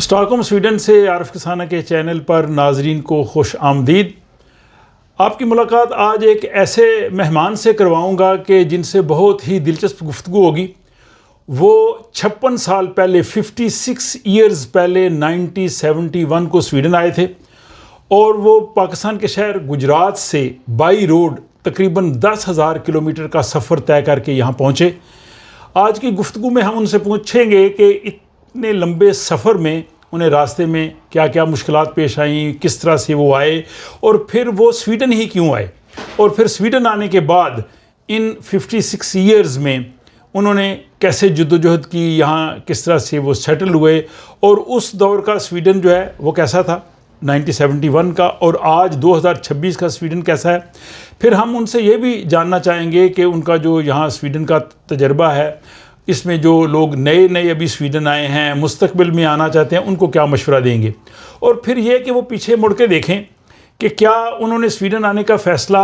Stock home Sweden سے عارف کسانہ کے channel پر ناظرین کو خوش آمدید. آپ کی ملاقات آج ایک ایسے مہمان سے کرواؤں گا کہ جن سے بہت ہی دلچسپ گفتگو ہوگی. وہ 56 سال پہلے 56 ایئرز پہلے 1971 کو سویڈن آئے تھے اور وہ پاکستان کے شہر گجرات سے بائی روڈ تقریباً 10,000 کلومیٹر کا سفر طے کر کے یہاں پہنچے. آج کی گفتگو میں ہم ان سے پوچھیں گے کہ اتنے لمبے سفر میں انہیں راستے میں کیا کیا مشکلات پیش آئیں، کس طرح سے وہ آئے اور پھر وہ سویڈن ہی کیوں آئے، اور پھر سویڈن آنے کے بعد ان 56 ایئرز میں انہوں نے کیسے جدوجہد کی، یہاں کس طرح سے وہ سیٹل ہوئے اور اس دور کا سویڈن جو ہے وہ کیسا تھا 1971 کا، اور آج 2026 کا سویڈن کیسا ہے. پھر ہم ان سے یہ بھی جاننا چاہیں گے کہ ان کا جو یہاں سویڈن کا تجربہ ہے، اس میں جو لوگ نئے ابھی سویڈن آئے ہیں، مستقبل میں آنا چاہتے ہیں، ان کو کیا مشورہ دیں گے. اور پھر یہ کہ وہ پیچھے مڑ کے دیکھیں کہ کیا انہوں نے سویڈن آنے کا فیصلہ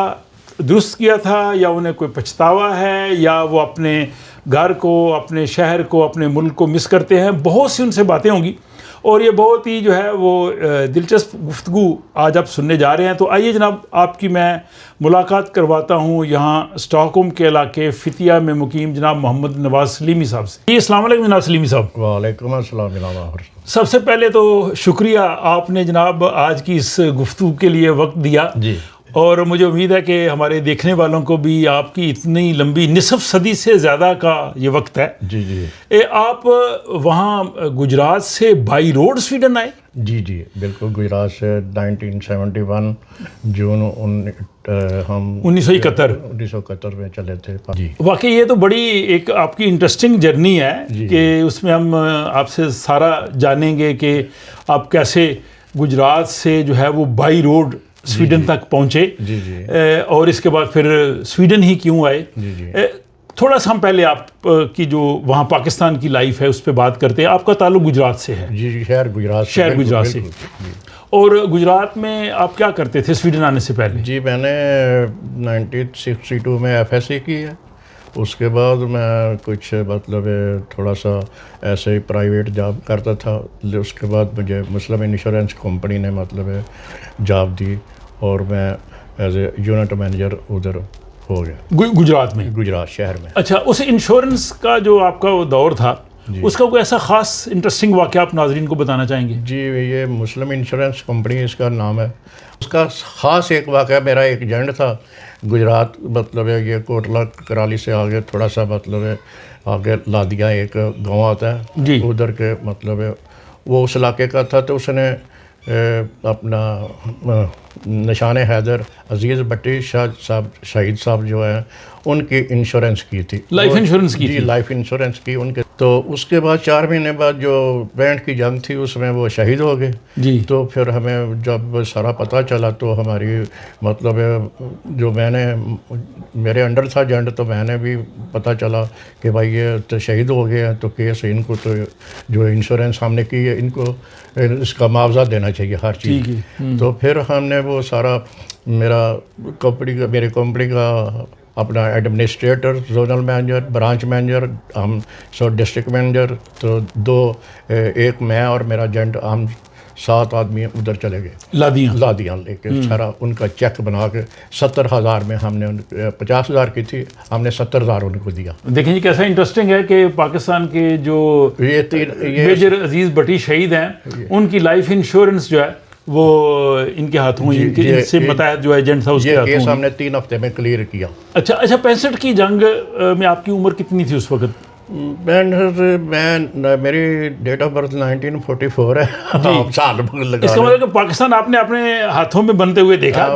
درست کیا تھا یا انہیں کوئی پچھتاوا ہے یا وہ اپنے گھر کو، اپنے شہر کو، اپنے ملک کو مس کرتے ہیں. بہت سی ان سے باتیں ہوں گی اور یہ بہت ہی جو ہے وہ دلچسپ گفتگو آج آپ سننے جا رہے ہیں. تو آئیے جناب، آپ کی میں ملاقات کرواتا ہوں یہاں اسٹاک ہوم کے علاقے فتیا میں مقیم جناب محمد نواز سلیمی صاحب سے. جی السلام علیکم جناب سلیمی صاحب. وعلیکم السلام جناب. سب سے پہلے تو شکریہ آپ نے جناب آج کی اس گفتگو کے لیے وقت دیا. جی. اور مجھے امید ہے کہ ہمارے دیکھنے والوں کو بھی آپ کی اتنی لمبی نصف صدی سے زیادہ کا یہ وقت ہے. جی جی. آپ وہاں گجرات سے بائی روڈ سویڈن آئے؟ جی بالکل. گجرات سے 1971 جون ہم 1971 میں چلے تھے. جی واقعی یہ تو بڑی ایک آپ کی انٹرسٹنگ جرنی ہے کہ اس میں ہم آپ سے سارا جانیں گے کہ آپ کیسے گجرات سے جو ہے وہ بائی روڈ سویڈن تک پہنچے. جی. اور اس کے بعد پھر سویڈن ہی کیوں آئے. جی. تھوڑا سا ہم پہلے آپ کی جو وہاں پاکستان کی لائف ہے اس پہ بات کرتے ہیں. آپ کا تعلق گجرات سے ہے؟ جی شہر گجرات سے. اور گجرات میں آپ کیا کرتے تھے سویڈن آنے سے پہلے؟ جی میں نے 1962 میں FSC کی ہے. اس کے بعد میں کچھ مطلب تھوڑا سا ایسے ہی پرائیویٹ جاب کرتا تھا. اس کے بعد مجھے مسلم انشورنس کمپنی نے مطلب جاب دی اور میں ایز اے یونٹ مینیجر ادھر ہو گیا گجرات میں، گجرات شہر میں. اچھا، اس انشورنس کا جو آپ کا وہ دور تھا اس کا کوئی ایسا خاص انٹرسٹنگ واقعہ آپ ناظرین کو بتانا چاہیں گے؟ جی یہ مسلم انشورنس کمپنی اس کا نام ہے. اس کا خاص ایک واقعہ، میرا ایک ایجنٹ تھا گجرات، مطلب یہ کوٹلہ کرالی سے آگے تھوڑا سا مطلب آگے لادیا ایک گاؤں آتا ہے جی. ادھر کے مطلب وہ اس علاقے کا تھا. تو اس نے اپنا نشان حیدر عزیز بٹی شاہ صاحب شہید صاحب جو ہیں ان کی انشورنس کی تھی، لائف انشورنس کی. جی لائف انشورنس کی ان کے. تو اس کے بعد 4 مہینے بعد جو 65 کی جنگ تھی اس میں وہ شہید ہو گئے. جی. تو پھر ہمیں جب سارا پتہ چلا تو ہماری مطلب جو میں نے میرے انڈر تھا ایجنٹ، تو میں نے بھی پتہ چلا کہ بھائی یہ تو شہید ہو گئے ہیں تو کیس ان کو تو جو انشورنس ہم نے کی ہے ان کو اس کا معاوضہ دینا چاہیے ہر چیز. تو پھر ہم نے وہ سارا میری کمپنی کا اپنا administrator, zonal manager, branch manager, ہم ڈسٹرکٹ مینیجر، تو ایک میں اور میرا ایجنٹ، ہم 7 آدمی ادھر چلے گئے لادیاں لے کے. سارا ان کا چیک بنا کے 70,000 میں ہم نے 50,000 کی تھی، ہم نے 70,000 ان کو دیا. دیکھیں جی کیسا انٹرسٹنگ ہے کہ پاکستان کے جو میجر عزیز بٹی شہید ہیں ان کی لائف انشورنس جو ہے وہ ان کے ہاتھوں، ان سے متحد جو ایجنٹ تھا اس کے ہاتھوں. یہ کیس ہم نے 3 ہفتے میں کلیئر کیا. اچھا 65 کی جنگ میں آپ کی عمر کتنی تھی اس وقت؟ میری ڈیٹ آف برتھ 1944 ہے. اس کا مطلب کہ پاکستان آپ نے اپنے ہاتھوں میں بنتے ہوئے دیکھا.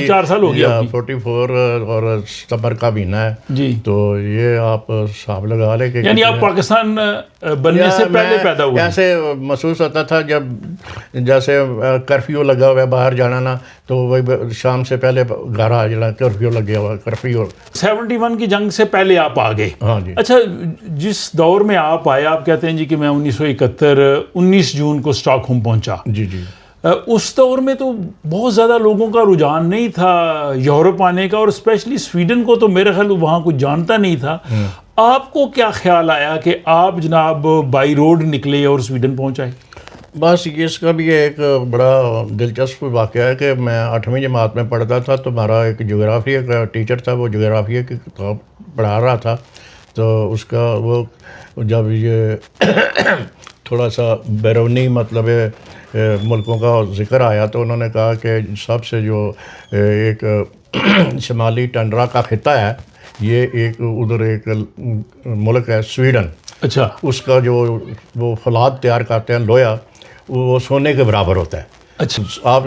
4 سال ہو گیا. 44 اور ستمبر کا مہینہ ہے. جی. تو یہ آپ حساب لگا لیں کہ یعنی آپ پاکستان بننے سے پہلے پیدا ہوئے. ایسے محسوس ہوتا تھا جب جیسے کرفیو لگا ہوا ہے باہر جانا نا، تو وہی شام سے پہلے گھر آ جانا، کرفیو لگا ہوا کرفیو. 71 کی جنگ سے پہلے آپ آ گئے. ہاں جی. اچھا جس دور میں آپ آئے، آپ کہتے ہیں جی کہ میں 1971 جون کو اسٹاک ہوم پہنچا. جی. اس دور میں تو بہت زیادہ لوگوں کا رجحان نہیں تھا یورپ آنے کا، اور اسپیشلی سویڈن کو تو میرے خیال وہاں کچھ جانتا نہیں تھا. آپ کو کیا خیال آیا کہ آپ جناب بائی روڈ نکلے اور سویڈن پہنچ آئے؟ بس اس کا بھی ایک بڑا دلچسپ واقعہ ہے کہ میں 8ویں جماعت میں پڑھتا تھا تو ہمارا ایک جغرافیہ کا ٹیچر تھا، وہ جغرافیہ کی کتاب پڑھا رہا تھا، تو اس کا وہ جب یہ تھوڑا سا بیرونی مطلب ملکوں کا ذکر آیا تو انہوں نے کہا کہ سب سے جو ایک شمالی ٹنڈرا کا خطہ ہے، یہ ایک ادھر ایک ملک ہے سویڈن، اچھا، اس کا جو وہ فولاد تیار کرتے ہیں لوہا، وہ سونے کے برابر ہوتا ہے۔ اچھا، آپ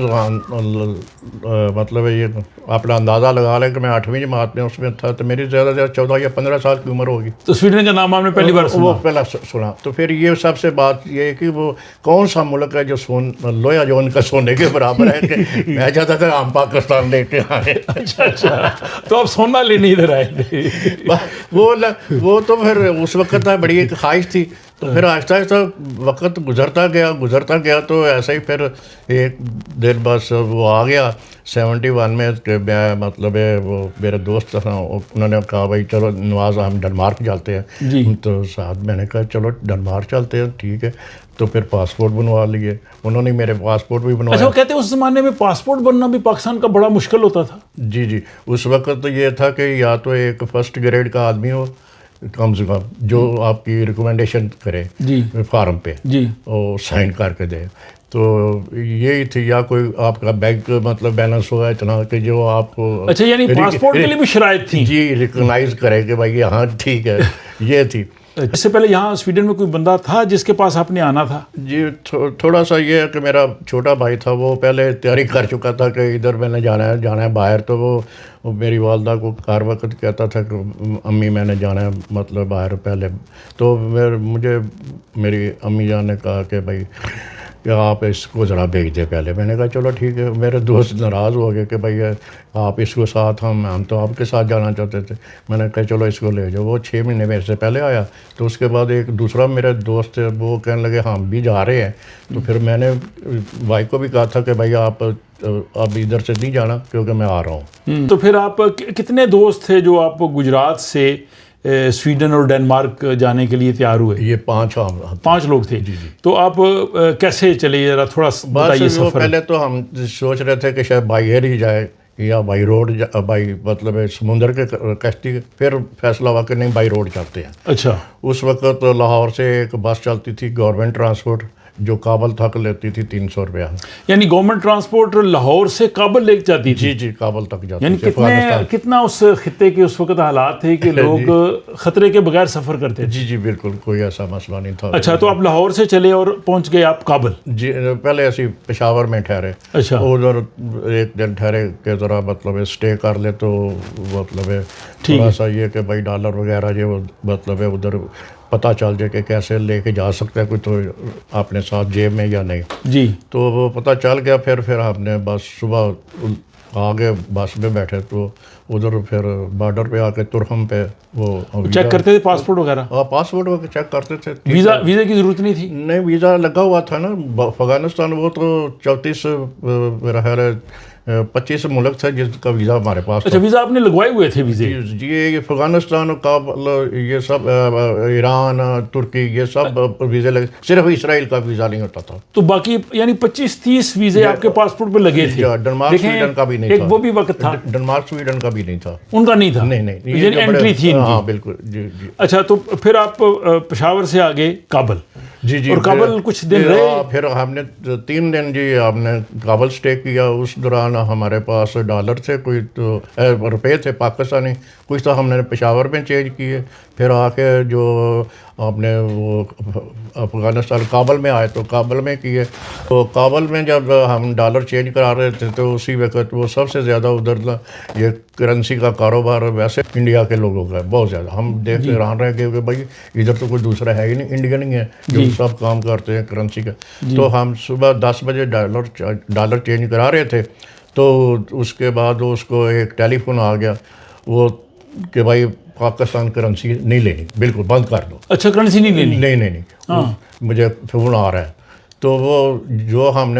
مطلب یہ اپنا اندازہ لگا لیں کہ میں 8ویں جماعت میں اس میں تھا تو میری زیادہ سے زیادہ 14 یا 15 سال کی عمر ہوگی۔ تو سویڈن کا نام آپ نے پہلی بار وہ سنا؟ پہلا سنا، تو پھر یہ سب سے بات یہ ہے کہ وہ کون سا ملک ہے جو لوہا جو ان کا سونے کے برابر ہے، کہ میں چاہتا تھا ہم پاکستان لے کے آئے۔ اچھا، تو آپ سونا لینے ادھر آئے تھے؟ وہ تو پھر اس وقت بڑی ایک خواہش تھی، تو پھر آہستہ آہستہ وقت گزرتا گیا تو ایسا ہی پھر ایک دن بس وہ آ گیا 71 میں کہ میں مطلب وہ میرے دوست تھا، انہوں نے کہا بھائی چلو نواز ہم ڈنمارک چلتے ہیں، جی، تو ساتھ میں نے کہا چلو ڈنمارک چلتے ہیں، ٹھیک ہے، تو پھر پاسپورٹ بنوا لیے انہوں نے، میرے پاسپورٹ بھی اچھا، بنوایا۔ وہ کہتے ہیں اس زمانے میں پاسپورٹ بننا بھی پاکستان کا بڑا مشکل ہوتا تھا؟ جی، اس وقت تو یہ تھا کہ یا تو ایک فرسٹ گریڈ کا آدمی ہو کم سے کم جو آپ کی ریکمنڈیشن کرے جی فارم پہ، جی، اور سائن کر کے دے، تو یہی تھی، یا کوئی آپ کا بینک مطلب بیلنس ہوا اتنا کہ جو آپ کو اچھا، یعنی پاسپورٹ کے لیے بھی شرائط تھی؟ جی ریکگنائز کرے کہ بھائی ہاں ٹھیک ہے، یہ تھی۔ اس سے پہلے یہاں سویڈن میں کوئی بندہ تھا جس کے پاس آپ نے آنا تھا؟ جی تھوڑا سا یہ ہے کہ میرا چھوٹا بھائی تھا، وہ پہلے تیاری کر چکا تھا کہ ادھر میں نے جانا ہے باہر، تو وہ میری والدہ کو ہر وقت کہتا تھا کہ امی میں نے جانا ہے مطلب باہر پہلے، تو مجھے میری امی جان نے کہا کہ بھائی کہ آپ اس کو ذرا بھیج دیں پہلے، میں نے کہا چلو ٹھیک ہے، میرے دوست ناراض ہو گئے کہ بھائی آپ اس کو ساتھ، ہم تو آپ کے ساتھ جانا چاہتے تھے، میں نے کہا چلو اس کو لے جاؤ، وہ 6 مہینے میرے سے پہلے آیا، تو اس کے بعد ایک دوسرا میرے دوست وہ کہنے لگے ہم بھی جا رہے ہیں، تو پھر میں نے بھائی کو بھی کہا تھا کہ بھائی آپ اب ادھر سے نہیں جانا کیونکہ میں آ رہا ہوں۔ تو پھر آپ کتنے دوست تھے جو آپ گجرات سے سویڈن اور ڈنمارک جانے کے لیے تیار ہوئے؟ یہ 5 لوگ تھے۔ جی۔ تو آپ کیسے چلے، ذرا تھوڑا بتائیے بس وہ سفر۔ پہلے تو ہم سوچ رہے تھے کہ شاید بائی ایئر ہی جائے یا بائی روڈ، بائی مطلب سمندر کے کشتی، پھر فیصلہ ہوا کہ نہیں بائی روڈ چلتے ہیں۔ اچھا، اس وقت لاہور سے ایک بس چلتی تھی گورنمنٹ ٹرانسپورٹ، جو کابل تک لیتی تھی 300 روپیہ۔ یعنی گورنمنٹ ٹرانسپورٹ لاہور سے کابل لے جاتی تھی؟ جی کابل تک جاتی یعنی تھی افغانستان۔ کتنا اس خطے کے اس وقت حالات تھے کہ لوگ خطرے کے بغیر سفر کرتے تھے؟ جی بالکل کوئی ایسا مسئلہ نہیں تھا۔ اچھا، تو آپ لاہور سے چلے اور پہنچ گئے آپ کابل؟ جی پہلے ایسی پشاور میں ٹھہرے، اچھا، ادھر ایک دن ٹھہرے کہ ذرا مطلب اسٹے کر لے، تو مطلب تھوڑا سا یہ کہ بھائی ڈالر وغیرہ جو مطلب ادھر پتہ چل جائے کہ کیسے لے کے جا سکتا ہے کوئی تو اپنے ساتھ جیب میں یا نہیں، جی، تو وہ پتہ چل گیا۔ پھر ہم نے بس صبح آگے بس میں بیٹھے تو ادھر پھر بارڈر پہ آ کے ترہم پہ وہ چیک کرتے تھے پاسپورٹ وغیرہ؟ پاسپورٹ چیک کرتے تھے۔ ویزا کی ضرورت نہیں تھی؟ نہیں ویزا لگا ہوا تھا نا افغانستان، وہ تو 34 میرا خیال ہے 25 ملک تھا جس کا ویزا ہمارے پاس اچھا، ویزا آپ نے لگوائے ہوئے تھے ویزے؟ جی یہ افغانستان، کابل، یہ سب ایران، ترکی، یہ سب ویزے لگے، صرف اسرائیل کا ویزا نہیں ہوتا تھا۔ تو باقی یعنی 25-30 ویزے آپ کے پاسپورٹ پہ لگے تھے؟ ڈنمارک سویڈن کا بھی نہیں تھا، ایک وہ بھی وقت تھا ڈنمارک سویڈن کا بھی نہیں تھا، ان کا نہیں تھا؟ نہیں یعنی انٹری تھی؟ ہاں بالکل جی۔ اچھا، تو پھر آپ پشاور سے آگے کابل؟ جی اور کابل کچھ دن رہے؟ پھر ہم نے 3 دن جی ہم نے کابل سٹے کیا۔ اس دوران ہمارے پاس ڈالر تھے، کوئی تو روپے تھے پاکستانی، کچھ تو ہم نے پشاور میں چینج کیے، پھر آ کے جو آپ نے وہ افغانستان کابل میں آئے تو کابل میں کیے۔ تو کابل میں جب ہم ڈالر چینج کرا رہے تھے تو اسی وقت وہ سب سے زیادہ ادھر یہ کرنسی کا کاروبار ویسے انڈیا کے لوگوں کا ہے بہت زیادہ، ہم دیکھ کے حیران رہ گئے کہ بھائی ادھر تو کوئی دوسرا ہے ہی نہیں، انڈین ہی ہے جو سب کام کرتے ہیں کرنسی کا۔ تو ہم صبح 10 بجے ڈالر چینج کرا رہے تھے، تو اس کے بعد اس کو ایک ٹیلی فون آ گیا وہ کہ بھائی پاکستان کرنسی نہیں لینی، بالکل بند کر دو۔ اچھا، کرنسی نہیں لینی؟ نہیں مجھے فون آ رہا ہے، تو وہ جو ہم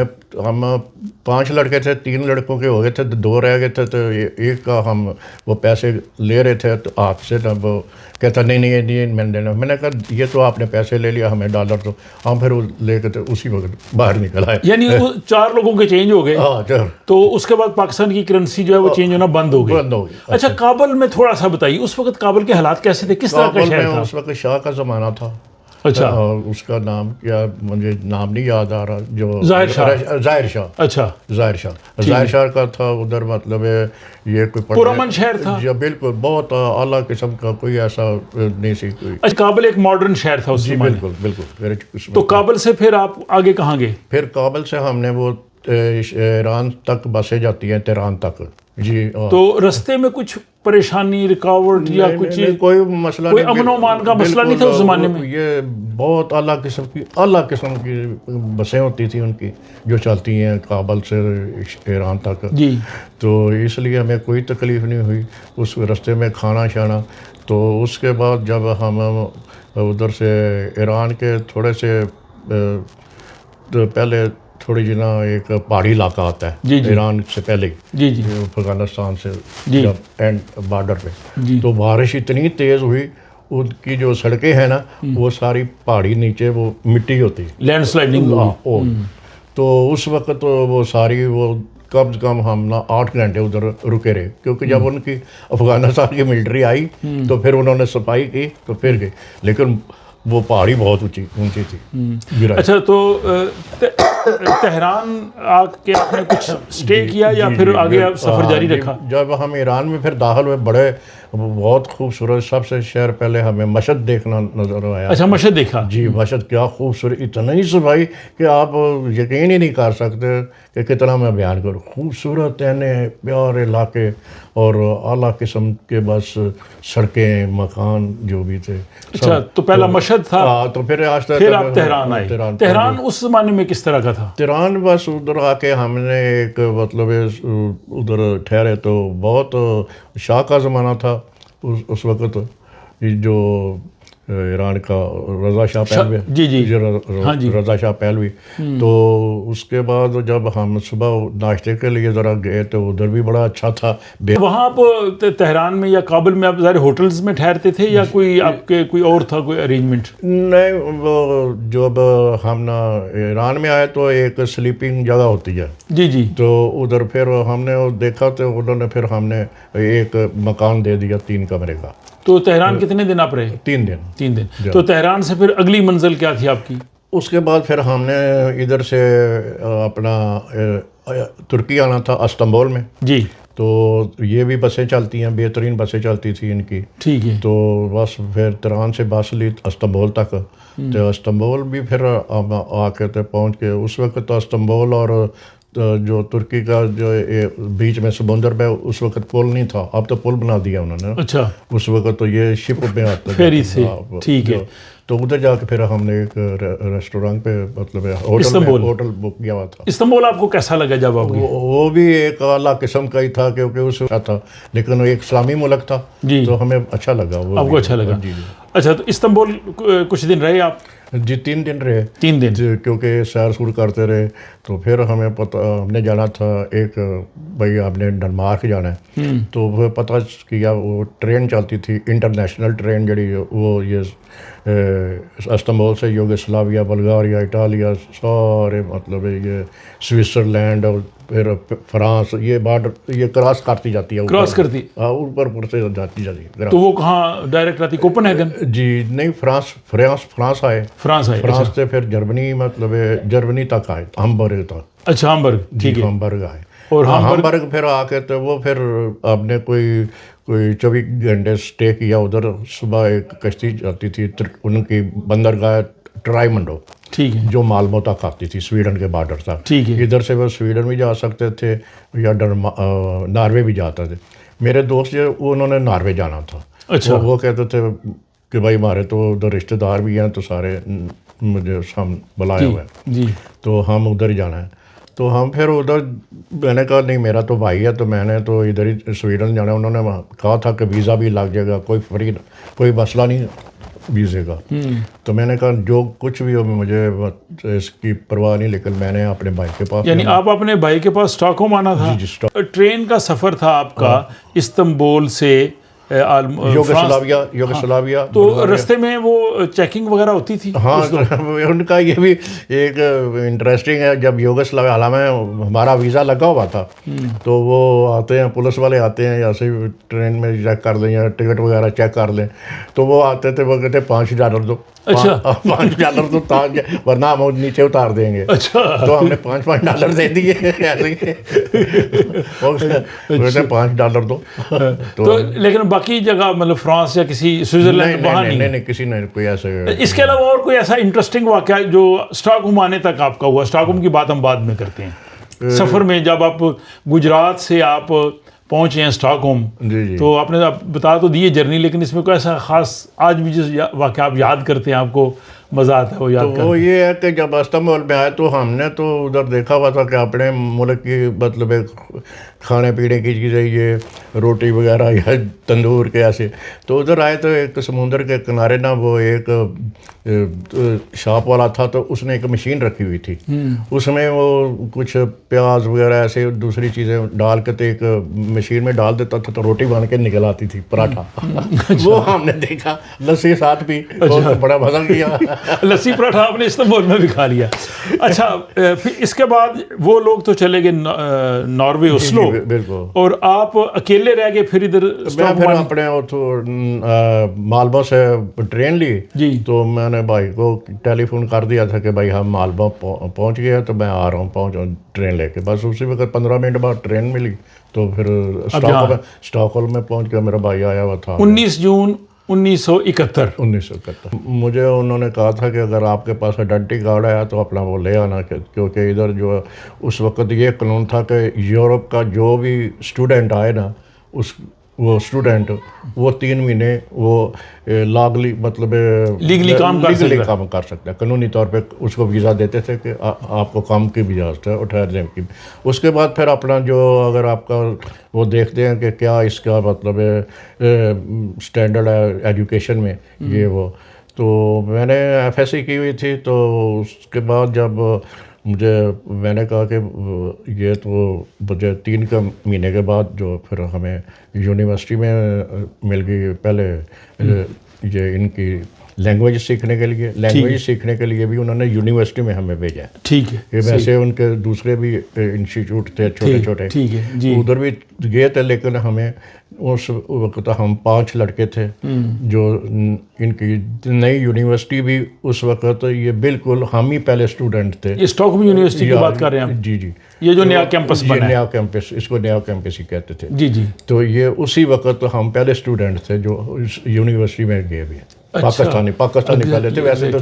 5 لڑکے تھے، 3 لڑکوں کے ہو گئے تھے، 2 رہ گئے تھے، تو ایک کا ہم وہ پیسے لے رہے تھے تو آپ سے، تب وہ کہتا نہیں یہ نہیں میں نے دینا. میں نے کہا یہ تو آپ نے پیسے لے لیا، ہمیں ڈالر تو. ہم پھر وہ لے کے اسی وقت باہر نکل آئے. یعنی 4 لوگوں کے چینج ہو گئے. ہاں، تو اس کے بعد پاکستان کی کرنسی جو ہے وہ چینج ہونا بند ہو گئی. اچھا، کابل میں تھوڑا سا بتائیے اس وقت کابل کے حالات کیسے تھے، کس طرح کا کابل شہر میں تھا؟ اس وقت شاہ کا زمانہ تھا. اچھا، اس کا نام کیا، مجھے نام نہیں یاد آ رہا، جو ظاہر شاہ. ظاہر شاہ. اچھا، ظاہر شاہ کا تھا ادھر. مطلب ہے یہ کوئی پرامن شہر تھا. جی بالکل، بہت اعلیٰ قسم کا، کوئی ایسا نہیں سی کوئی. اچھا، کابل ایک ماڈرن شہر تھا اس جی زمانے میں. بالکل. تو کابل سے پھر آپ آگے کہاں گئے؟ پھر کابل سے ہم نے وہ ایران تک بسیں جاتی ہیں، تہران تک. جی. تو رستے میں کچھ پریشانی، رکاوٹ یا کچھ کوئی مسئلہ کوئی نہیں، امن و امان کا مسئلہ نہیں تھا اس زمانے میں؟ یہ بہت اعلیٰ قسم کی بسیں ہوتی تھیں ان کی، جو چلتی ہیں کابل سے ایران تک. جی. تو اس لیے ہمیں کوئی تکلیف نہیں ہوئی اس رستے میں، کھانا شانا. تو اس کے بعد جب ہم ادھر سے ایران کے تھوڑے سے پہلے تھوڑی جنا ایک پہاڑی علاقہ آتا ہے ایران سے پہلے، جی افغانستان سے جی جب اینڈ بارڈر پہ. تو بارش اتنی تیز ہوئی، ان کی جو سڑکیں ہیں نا وہ ساری پہاڑی نیچے وہ مٹی ہوتی ہے، لینڈ سلائڈنگ. تو اس وقت وہ ساری وہ کم سے کم ہم 8 گھنٹے ادھر رکے رہے، کیونکہ جب ان کی افغانستان کی ملٹری آئی تو پھر انہوں نے صفائی کی تو پھر گئی، لیکن وہ پہاڑی بہت اونچی تھی. اچھا، تو تہران آ کے آپ نے کچھ اسٹے کیا یا پھر آگے سفر جاری رکھا؟ جب ہم ایران میں پھر داخل ہوئے، بڑے بہت خوبصورت سب سے شہر پہلے ہمیں مشہد دیکھنا نظر آیا. اچھا، مشہد دیکھا. جی، مشہد کیا خوبصورت، اتنا ہی صفائی کہ آپ یقین ہی نہیں کر سکتے کہ کتنا میں بیان کروں. خوبصورت پیارے علاقے اور اعلیٰ قسم کے بس سڑکیں، مکان جو بھی تھے. اچھا، تو پہلا مشہد تھا، تو پھر پھر آپ تہران آئے. تہران اس زمانے میں کس طرح کا تھا؟ تہران بس ادھر آ کے ہم نے ایک مطلب ادھر ٹھہرے تو بہت شاہ کا زمانہ تھا اس وقت، جو ایران کا رضا شاہ پہلوی. رضا شاہ پہلوی. تو اس کے بعد جب ہم صبح ناشتے کے لیے ذرا گئے تو ادھر بھی بڑا اچھا تھا. وہاں آپ تہران میں یا کابل میں آپ ظاہر ہوٹلز میں ٹھہرتے تھے یا کوئی آپ کے کوئی اور تھا کوئی ارینجمنٹ؟ نہیں، وہ جب ہم نا ایران میں آئے تو ایک سلیپنگ جگہ ہوتی ہے. جی. تو ادھر پھر ہم نے دیکھا تو انہوں نے پھر ہم نے ایک مکان دے دیا 3 کمرے کا. تو تہران کتنے دن آپ رہے؟ 3 دن. 3 دن. تو تہران سے پھر اگلی منزل کیا تھی آپ کی؟ اس کے بعد پھر ہم نے ادھر سے اپنا ترکی آنا تھا، استنبول میں. جی. تو یہ بھی بسیں چلتی ہیں، بہترین بسیں چلتی تھیں ان کی. ٹھیک ہے. تو بس پھر تہران سے بس لی استنبول تک. تو استنبول بھی پھر آ کے پہنچ کے، اس وقت تو استنبول اور جو ترکی کا جو بیچ میں سمندر پہ اس وقت پل نہیں تھا، اب تو پل بنا دیا انہوں نے. اچھا. اس وقت تو یہ شپ میں آتا فیری سے. ٹھیک ہے. تو ادھر جا کے پھر ہم نے ایک ریسٹورینٹ پہ مطلب ہوٹل بک کیا ہوا تھا. استنبول آپ کو کیسا لگا جب آپ گئے؟ وہ بھی ایک اعلیٰ قسم کا ہی تھا، کیونکہ اس وقت تھا لیکن ایک اسلامی ملک تھا. تو ہمیں اچھا لگا. آپ کو اچھا لگا؟ جی. اچھا، تو استنبول کچھ دن رہے آپ؟ جی 3 دن رہے. 3 دن کیونکہ سیر سور کرتے رہے. تو پھر ہمیں ہم نے جانا تھا ایک بھائی آپ نے ڈنمارک جانا ہے. تو وہ پتہ کیا وہ ٹرین چلتی تھی انٹرنیشنل ٹرین جڑی وہ یہ استنبول سے یوگسلاویا، بلغاریہ، اٹالیا، سارے مطلب یہ سوئٹزرلینڈ اور پھر فرانس، یہ بارڈر یہ کراس کرتی جاتی ہے. کراس کرتی؟ ہاں، اوپر سے جاتی ہے. تو وہ کہاں ڈائریکٹ آتی؟ کوپن ہیگن؟ جی نہیں، فرانس آئے. فرانس سے پھر جرمنی، مطلب جرمنی تک آئے، ہمبرگ تک. اچھا، ہمبرگ. ٹھیک ہے. ہمبرگ آئے. اور ہمبرگ پھر آ کے تو وہ پھر آپ نے کوئی 24 گھنٹے اسٹے کیا ادھر. صبح ایک کشتی جاتی تھی ان کی بندرگاہ ٹرائمنڈو. ٹھیک ہے. جو مالمو تک آتی تھی، سویڈن کے بارڈر تک. ٹھیک ہے. ادھر سے وہ سویڈن بھی جا سکتے تھے یا ناروے بھی جاتے تھے. میرے دوست جو انہوں نے ناروے جانا تھا. اچھا. وہ کہتے تھے کہ بھائی ہمارے تو ادھر رشتے دار بھی ہیں، تو سارے مجھے ہم بلایا ہوا ہے. جی. تو ہم ادھر ہی جانا ہے. تو ہم پھر ادھر، میں نے کہا نہیں میرا تو بھائی ہے تو میں نے تو ادھر ہی سویڈن جانا ہے. انہوں نے کہا تھا کہ ویزا بھی لگ جائے گا، کوئی مسئلہ نہیں. ویزے کا. تو میں نے کہا جو کچھ بھی ہو مجھے اس کی پرواہ نہیں, لیکن میں نے اپنے بھائی کے پاس. یعنی آپ اپنے بھائی کے پاس اسٹاک ہوم آنا تھا. ٹرین کا سفر تھا آپ کا استنبول سے یوگسلاویہ. تو رستے میں وہ چیکنگ وغیرہ ہوتی تھی؟ ہاں, ان کا یہ بھی ایک انٹرسٹنگ ہے. جب یوگسلاویہ حالانکہ میں ہمارا ویزا لگا ہوا تھا, تو وہ آتے ہیں, پولیس والے آتے ہیں, ایسے ٹرین میں چیک کر لیں یا ٹکٹ وغیرہ چیک کر لیں, تو وہ آتے تھے, وہ کہتے $5 دو. اچھا, $5 تو ورنہ ہم نیچے اتار دیں گے. اچھا, تو ہم نے $5 دے دیے ایسے $5 دو. تو لیکن باقی جگہ مطلب فرانس یا کسی سوئٹزرلینڈ وہاں نہیں, کسی نے کوئی ایسے. اس کے علاوہ اور کوئی ایسا انٹرسٹنگ واقعہ جو اسٹاک ہوم آنے تک آپ کا ہوا؟ اسٹاک ہوم کی بات ہم بعد میں کرتے ہیں. سفر میں جب آپ گجرات سے آپ پہنچے ہیں اسٹاک ہوم, تو آپ نے بتا تو دیے جرنی, لیکن اس میں کوئی ایسا خاص آج بھی جس واقعہ آپ یاد کرتے ہیں, آپ کو مزہ آتا ہے وہ یاد کرتے ہیں؟ وہ یہ ہے کہ جب استنبول میں آئے تو ہم نے تو ادھر دیکھا ہوا تھا کہ اپنے ملک کی مطلب کھانے پینے کی چیزیں, یہ روٹی وغیرہ یا تندور کے ایسے. تو ادھر آئے تو ایک سمندر کے کنارے نا وہ ایک شاپ والا تھا, تو اس نے ایک مشین رکھی ہوئی تھی. اس میں وہ کچھ پیاز وغیرہ ایسے دوسری چیزیں ڈال کے ایک مشین میں ڈال دیتا تھا, تو روٹی بن کے نکل آتی تھی, پراٹھا. وہ ہم نے دیکھا, لسی ساتھ بھی, بڑا مزہ کیا. لسی پراٹھا آپ نے استنبول میں بھی کھا لیا. اچھا, پھر اس کے بعد وہ لوگ تو چلے گئے ناروے, اوسلو, بالکل, اور آپ اکیلے رہ گئے پھر ادھر؟ میں پھر اپنے مالبو سے ٹرین لی. جی, تو میں نے بھائی کو ٹیلی فون کر دیا تھا کہ بھائی ہم مالبو پہنچ گئے, تو میں آ رہا ہوں, پہنچا ٹرین لے کے. بس اسی وقت 15 منٹ بعد ٹرین ملی, تو پھر اسٹاک ہولم میں پہنچ گیا. میرا بھائی آیا ہوا تھا. 19 جون 1971. مجھے انہوں نے کہا تھا کہ اگر آپ کے پاس آئیڈینٹی کارڈ آیا تو اپنا وہ لے آنا, کیونکہ ادھر جو اس وقت یہ قانون تھا کہ یورپ کا جو بھی اسٹوڈنٹ آئے نا, وہ اسٹوڈنٹ وہ 3 مہینے وہ لاگلی مطلب لیگلی کام کر سکتا ہے. قانونی طور پہ اس کو ویزا دیتے تھے کہ آپ کو کام کی بھی اجازت ہے, اور ٹھہرنے کی. اس کے بعد پھر اپنا جو اگر آپ کا وہ دیکھتے ہیں کہ کیا اس کا مطلب اسٹینڈرڈ ہے ایجوکیشن میں, یہ وہ. تو میں نے FSC کی ہوئی تھی. تو اس کے بعد جب میں نے کہا کہ یہ تو مجھے 3 مہینے کے بعد جو پھر ہمیں یونیورسٹی میں مل گئی. پہلے یہ ان کی لینگویج سیکھنے کے لیے بھی انہوں نے یونیورسٹی میں ہمیں بھیجا. ٹھیک ہے, کہ ویسے ان کے دوسرے بھی انسٹیٹیوٹ تھے چھوٹے چھوٹے, ٹھیک ہے جی, ادھر بھی گئے تھے. لیکن ہمیں اس وقت ہم 5 لڑکے تھے جو ان کی نئی یونیورسٹی بھی اس وقت یہ بالکل ہم ہی پہلے اسٹوڈنٹ تھے. یہ اسٹاک ہوم یونیورسٹی کی بات کر رہے ہیں؟ جی جی, یہ جو نیا کیمپس بنا ہے, نیا کیمپس, اس کو نیا کیمپس ہی کہتے تھے. جی جی. تو یہ اسی وقت ہم پہلے اسٹوڈنٹ تھے جو اس یونیورسٹی میں گئے بھی. پاکستانی پہلے تھے ویسے تو,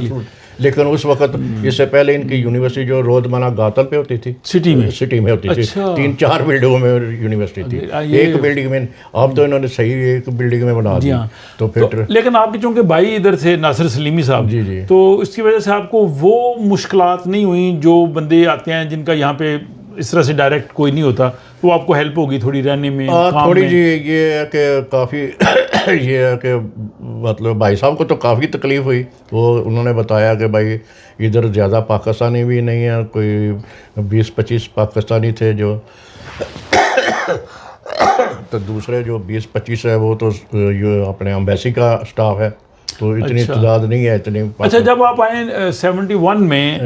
لیکن اس وقت اس سے پہلے ان کی یونیورسٹی جو رودمنا گاتل پہ ہوتی تھی, سٹی میں ہوتی تھی. 3-4 بلڈنگوں میں یونیورسٹی تھی. ایک بلڈنگ میں, اب تو انہوں نے صحیح ایک بلڈنگ میں بنا دی. تو پھر لیکن آپ کے چونکہ بھائی ادھر تھے ناصر سلیمی صاحب, تو اس کی وجہ سے آپ کو وہ مشکلات نہیں ہوئیں جو بندے آتے ہیں جن کا یہاں پہ اس طرح سے ڈائریکٹ کوئی نہیں ہوتا, تو آپ کو ہیلپ ہوگی تھوڑی رہنے میں, تھوڑی جی. یہ ہے کہ کافی یہ ہے کہ مطلب بھائی صاحب کو تو کافی تکلیف ہوئی. وہ انہوں نے بتایا کہ بھائی ادھر زیادہ پاکستانی بھی نہیں ہیں, کوئی 20-25 پاکستانی تھے جو, تو دوسرے جو 20-25 ہے وہ تو اپنے ایمبیسی کا اسٹاف ہے, تو اتنی تعداد نہیں ہے اتنی. اچھا, جب آپ آئے 71 میں,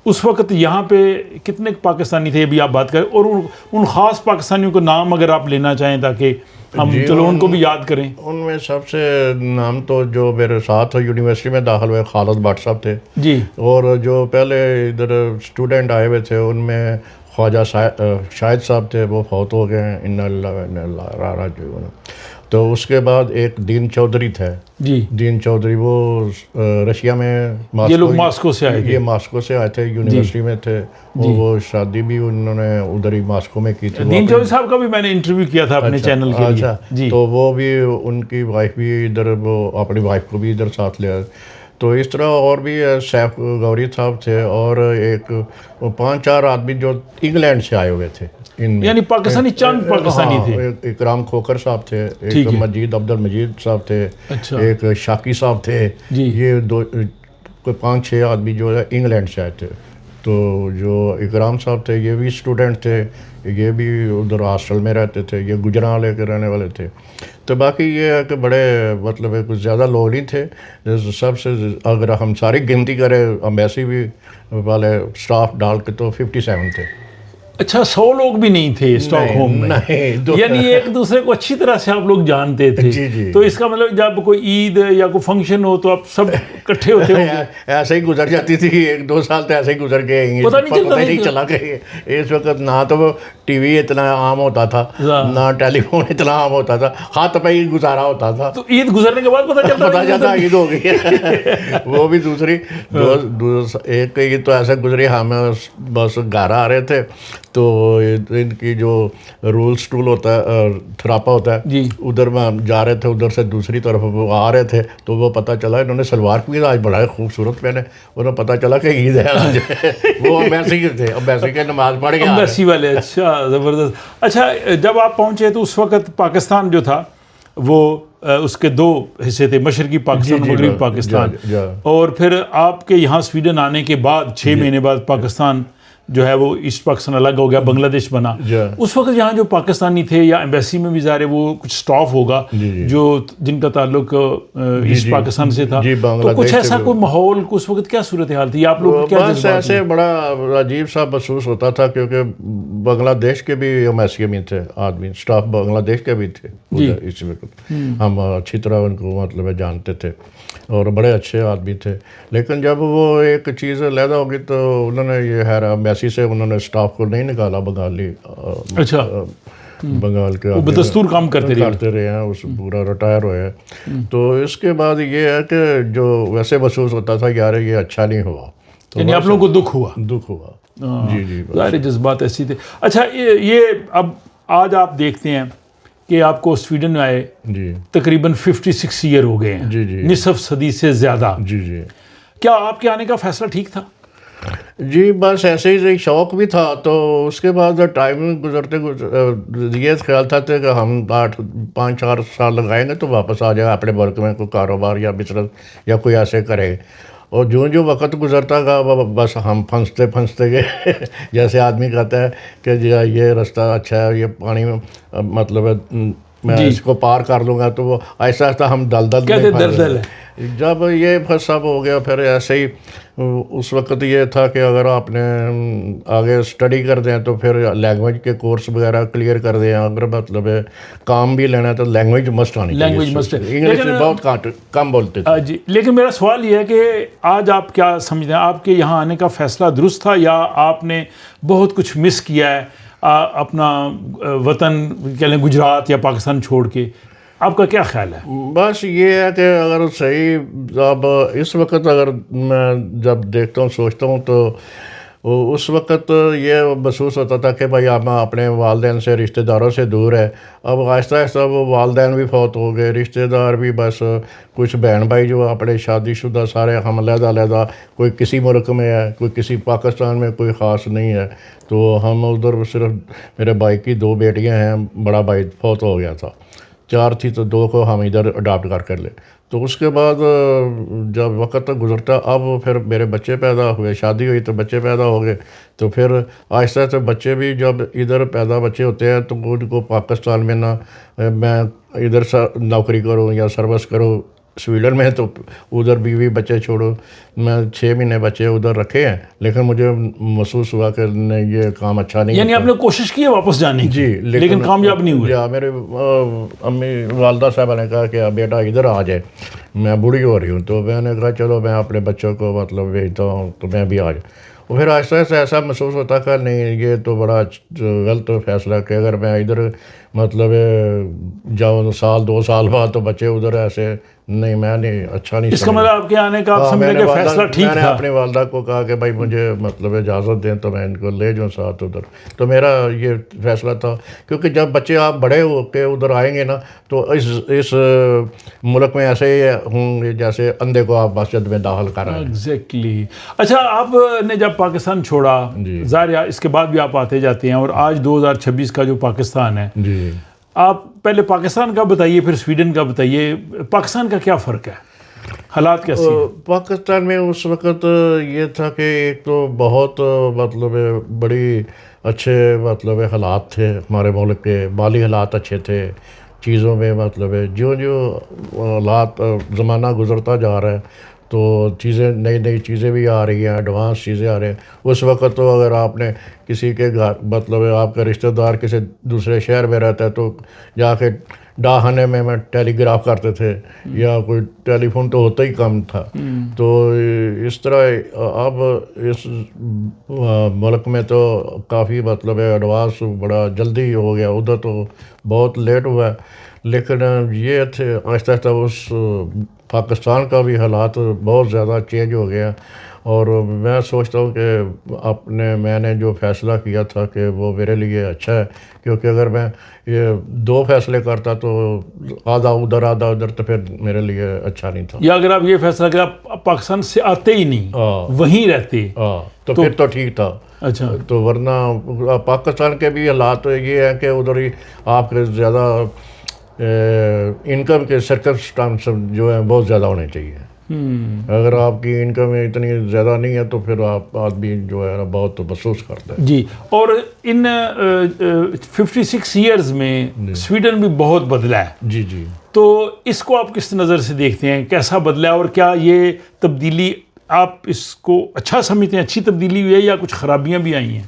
اس وقت یہاں پہ کتنے پاکستانی تھے ابھی آپ بات کریں, اور ان خاص پاکستانیوں کو نام اگر آپ لینا چاہیں تاکہ ہم چلو ان کو بھی یاد کریں؟ ان میں سب سے نام تو جو میرے ساتھ یونیورسٹی میں داخل ہوئے خالد بٹ صاحب تھے جی, اور جو پہلے ادھر اسٹوڈنٹ آئے ہوئے تھے ان میں خواجہ شاہد صاحب تھے, وہ فوت ہو گئے ہیں, انا اللہ و انا الیہ راجعون. تو اس کے بعد ایک دین چودھری تھے. جی, دین چودھری وہ رشیا میں, یہ لوگ ماسکو سے آئے, یہ ماسکو سے آئے تھے, یونیورسٹی میں تھے. وہ شادی بھی انہوں نے ادھر ہی ماسکو میں کی تھی. دین چودھری صاحب کا بھی میں نے انٹرویو کیا تھا اپنے چینل کے لیے. تو وہ بھی, ان کی وائف بھی ادھر, وہ اپنی وائف کو بھی ادھر ساتھ لے آئے. تو اس طرح اور بھی سیف گوری صاحب تھے اور ایک 5-4 آدمی جو انگلینڈ سے آئے ہوئے تھے ان میں. یعنی پاکستانی چند پاکستانی تھے. ایک اکرام کھوکر صاحب تھے, ایک مجید عبد المجید صاحب تھے, ایک شاکی صاحب تھے. یہ کوئی 5-6 آدمی جو ہے انگلینڈ سے آئے تھے. تو جو اکرام صاحب تھے یہ بھی اسٹوڈنٹ تھے, یہ بھی ادھر ہاسٹل میں رہتے تھے, یہ گجرانوالے کے رہنے والے تھے. تو باقی یہ ہے کہ بڑے مطلب ہے کچھ زیادہ لوگ نہیں تھے. سب سے اگر ہم ساری گنتی کریں امبیسی بھی والے اسٹاف ڈال کے تو 57 تھے. اچھا 100 لوگ بھی نہیں تھے اسٹاک ہوم میں, یعنی ایک دوسرے کو اچھی طرح سے آپ لوگ جانتے تھے. تو اس کا مطلب جب کوئی عید یا کوئی فنکشن ہو تو آپ سب اکٹھے ہوتے ہوں گے. ایسے ہی گزر جاتی تھی 1-2 سال تو ایسے ہی گزر گئے, پتہ نہیں چلا کہ اس وقت نہ تو ٹی وی اتنا عام ہوتا تھا نہ ٹیلی فون اتنا عام ہوتا تھا, خط پہ ہی گزارا ہوتا تھا. تو عید گزرنے کے بعد پتہ چلتا عید ہو گئی. وہ بھی دوسری ایک عید تو ایسے گزری, ہم بس گھر آ رہے تھے تو ان کی جو رول سٹول ہوتا ہے تھراپا ہوتا ہے ادھر میں جا رہے تھے, ادھر سے دوسری طرف وہ آ رہے تھے تو وہ پتہ چلا انہوں نے سلوار قمیض آج بڑا خوبصورت پہنے, انہیں پتہ چلا کہ عید ہے آج. وہ امبیسی کے تھے, امبیسی کے نماز پڑھ گئے امبیسی والے. اچھا زبردست. اچھا جب آپ پہنچے تو اس وقت پاکستان جو تھا وہ اس کے 2 حصے تھے, مشرقی پاکستان اور مغربی پاکستان. اور پھر آپ کے یہاں سویڈن آنے کے بعد 6 مہینے بعد پاکستان جو ہے وہ ایسٹ پاکستان الگ ہو گیا, بنگلہ دیش بنا. اس وقت یہاں جو پاکستانی تھے یا ایمبیسی میں بھی ظاہر ہے وہ کچھ سٹاف ہوگا جو جن کا تعلق ایسٹ پاکستان سے تھا, تو کچھ ایسا کوئی ماحول اس وقت کیا صورتحال تھی آپ لوگ کیا بس ایسے بڑا عجیب سا محسوس ہوتا تھا کیونکہ بنگلہ دیش کے بھی ایمبیسی میں تھے آدمی, سٹاف بنگلہ دیش کے بھی تھے اس وقت. ہم اچھی طرح ان کو مطلب جانتے تھے اور بڑے اچھے آدمی تھے. لیکن جب وہ ایک چیز علیحدہ ہوگی تو انہوں نے یہ ایمبیسی سے انہوں نے اسٹاف کو نہیں نکالا بنگالی. اچھا بنگال کے بدستور کام کرتے رہے ہیں, اس پورا ریٹائر ہوئے ہیں. تو اس کے بعد یہ ہے کہ جو ویسے محسوس ہوتا تھا یار یہ اچھا نہیں ہوا, یعنی آپ لوگوں کو دکھ ہوا. جی ظاہر جذبات ایسی تھے. اچھا یہ اب آج آپ دیکھتے ہیں کہ آپ کو سویڈن میں آئے تقریباً 56 ایئر ہو گئے ہیں, نصف صدی سے زیادہ. کیا آپ کے آنے کا فیصلہ ٹھیک تھا؟ جی بس ایسے ہی شوق بھی تھا. تو اس کے بعد ٹائم گزرتے یہ خیال تھا کہ ہم 5-4 سال لگائیں گے تو واپس آ جائے اپنے ملک میں, کوئی کاروبار یا بزنس یا کوئی ایسے کرے. اور جو وقت گزرتا گا بس ہم پھنستے گئے. جیسے آدمی کہتا ہے کہ یہ رستہ اچھا ہے, یہ پانی میں مطلب میں اس کو پار کر لوں گا, تو وہ آہستہ آہستہ ہم دلدل. جب یہ سب ہو گیا پھر ایسے ہی اس وقت یہ تھا کہ اگر آپ نے آگے اسٹڈی کر دیں تو پھر لینگویج کے کورس وغیرہ کلیئر کر دیں. اگر مطلب کام بھی لینا ہے تو لینگویج مسٹ آنی چاہیے. انگلش بہت کم بولتے تھے. جی لیکن میرا سوال یہ ہے کہ آج آپ کیا سمجھتے ہیں, آپ کے یہاں آنے کا فیصلہ درست تھا یا آپ نے بہت کچھ مس کیا ہے اپنا وطن کہہ لیں گجرات یا پاکستان چھوڑ کے؟ آپ کا کیا خیال ہے؟ بس یہ ہے کہ اگر صحیح اب اس وقت اگر میں جب دیکھتا ہوں سوچتا ہوں تو اس وقت یہ محسوس ہوتا تھا کہ بھائی ہم اپنے والدین سے رشتہ داروں سے دور ہے. اب آہستہ آہستہ وہ والدین بھی فوت ہو گئے, رشتہ دار بھی بس کچھ بہن بھائی جو اپنے شادی شدہ سارے ہم علیحدہ, کوئی کسی ملک میں ہے, کوئی کسی پاکستان میں, کوئی خاص نہیں ہے. تو ہم ادھر صرف میرے بھائی کی 2 بیٹیاں ہیں, بڑا بھائی فوت ہو گیا تھا, 4 تھی تو 2 کو ہم ادھر اڈاپٹ کر لے. تو اس کے بعد جب وقت گزرتا اب پھر میرے بچے پیدا ہوئے, شادی ہوئی تو بچے پیدا ہو گئے. تو پھر آہستہ آہستہ بچے بھی جب ادھر پیدا بچے ہوتے ہیں تو ان کو پاکستان میں نہ میں ادھر نوکری کروں یا سروس کروں سویڈن میں, تو ادھر بیوی بچے چھوڑو. میں 6 مہینے بچے ادھر رکھے ہیں لیکن مجھے محسوس ہوا کہ یہ کام اچھا نہیں. یعنی آپ نے کوشش کی ہے واپس جانے کی؟ جی لیکن کامیاب نہیں ہوئے. میرے امی والدہ صاحبہ نے کہا کہ بیٹا ادھر آ جائے, میں بوڑھی ہو رہی ہوں. تو میں نے کہا چلو میں اپنے بچوں کو مطلب بھیجتا ہوں تو میں بھی آ جاؤں. اور پھر آہستہ آہستہ ایسا محسوس ہوتا کہ نہیں یہ تو بڑا غلط فیصلہ کہ اگر میں ادھر مطلب جب سال 2 سال بعد تو بچے ادھر ایسے نہیں، میں نہیں اچھا نہیں اس کا مطلب آپ کے آنے کا آپ سمجھیں کہ فیصلہ ٹھیک میں نے تھا؟ اپنی والدہ کو کہا کہ بھائی مجھے مطلب اجازت دیں تو میں ان کو لے جاؤں ساتھ ادھر. تو میرا یہ فیصلہ تھا، کیونکہ جب بچے آپ بڑے ہو کے ادھر آئیں گے نا تو اس ملک میں ایسے ہی ہوں گے جیسے اندھے کو آپ مسجد میں داخل کر رہے ہیں. ایگزیکٹلی. اچھا، آپ نے جب پاکستان چھوڑا، ظاہر ہے اس کے بعد بھی آپ آتے جاتے ہیں، اور آج 2026 کا جو پاکستان ہے، جی، آپ پہلے پاکستان کا بتائیے پھر سویڈن کا بتائیے. پاکستان کا کیا فرق ہے، حالات کیسی ہیں؟ پاکستان میں اس وقت یہ تھا کہ ایک تو بہت مطلب بڑی اچھے مطلب حالات تھے ہمارے ملک کے، مالی حالات اچھے تھے، چیزوں میں مطلب جو حالات زمانہ گزرتا جا رہا ہے تو چیزیں نئی چیزیں بھی آ رہی ہیں، ایڈوانس چیزیں آ رہی ہیں. اس وقت تو اگر آپ نے کسی کے گھر مطلب آپ کا رشتہ دار کسی دوسرے شہر میں رہتا ہے تو جا کے ڈاکخانے میں ٹیلی گراف کرتے تھے، یا کوئی ٹیلی فون تو ہوتا ہی کم تھا. تو اس طرح اب اس ملک میں تو کافی مطلب ایڈوانس بڑا جلدی ہو گیا، ادھر تو بہت لیٹ ہوا ہے. لیکن یہ تھے آہستہ آہستہ اس پاکستان کا بھی حالات بہت زیادہ چینج ہو گیا. اور میں سوچتا ہوں کہ میں نے جو فیصلہ کیا تھا کہ وہ میرے لیے اچھا ہے، کیونکہ اگر میں یہ 2 فیصلے کرتا تو آدھا ادھر تو پھر میرے لیے اچھا نہیں تھا. یا اگر آپ یہ فیصلہ کہ آپ پاکستان سے آتے ہی نہیں، وہیں رہتے، تو پھر تو ٹھیک تھا. اچھا، تو ورنہ پاکستان کے بھی حالات یہ ہیں کہ ادھر ہی آپ کے زیادہ انکم کے سرکمسٹانس جو ہیں بہت زیادہ ہونے چاہیے. اگر آپ کی انکم اتنی زیادہ نہیں ہے تو پھر آپ آدمی جو ہے نا بہت محسوس کرتا ہے. جی. اور ان 56 ایئرز میں سویڈن بھی بہت بدلا ہے. جی جی. تو اس کو آپ کس نظر سے دیکھتے ہیں، کیسا بدلا ہے، اور کیا یہ تبدیلی آپ اس کو اچھا سمجھتے ہیں، اچھی تبدیلی ہوئی ہے یا کچھ خرابیاں بھی آئی ہیں؟